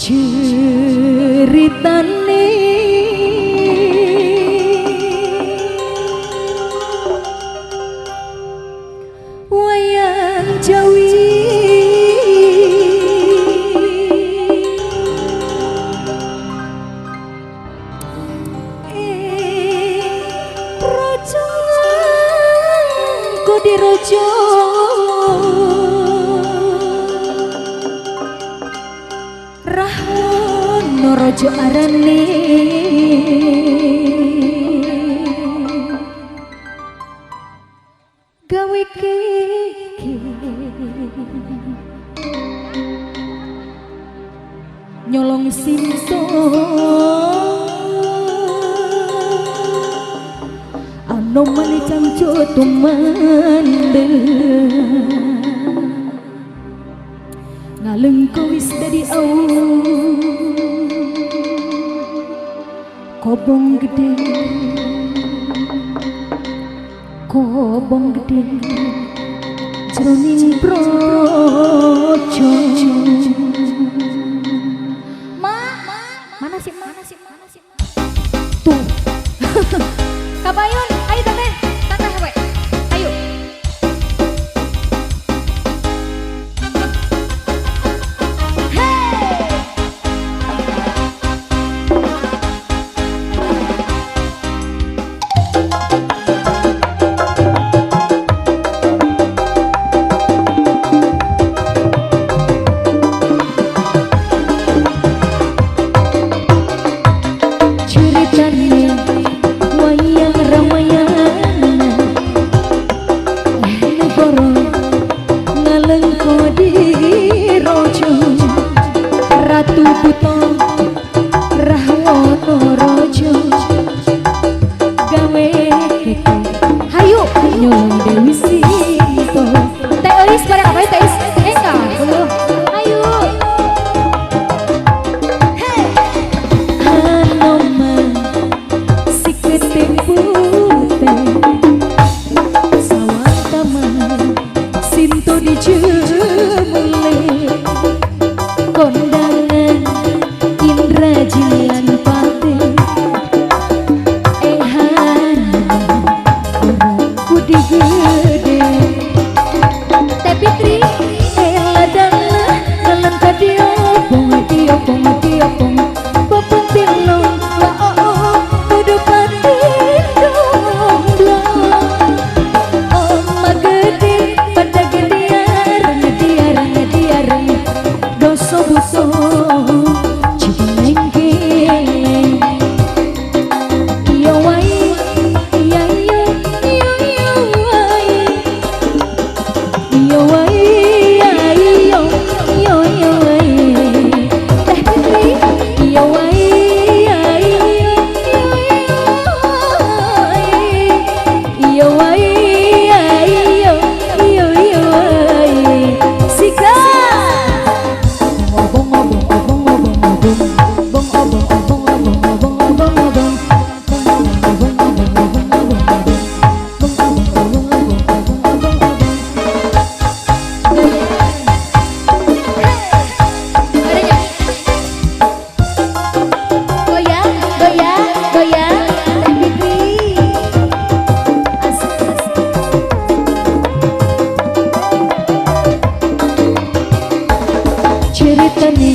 ceritane wayang Jawi rojo kodi rojo Rahwono rojo arane gawe keke nyolong sinso anomali cangco tumandel ngaleng kawis dari au kobong gede jroning brojo mana sih tuh Kabayun ayo teteh we ayo Ratu Buto Rahwono rojo gawe keke hayu nyolong Dewi Sinto teh euis bareng apa teh euis enggak ayo hanoma sikete putih sawatama Sinto dijemule kondangan Indra Jilan Pate ehan budi gede Teh Fitri ladangna dalam kadio bonga dio bapentino la kudu pandindong oma gede pada ngediar doso buso cibinengke iya wai iya wai Teh Fitri iya wai iya wai Sika ceritane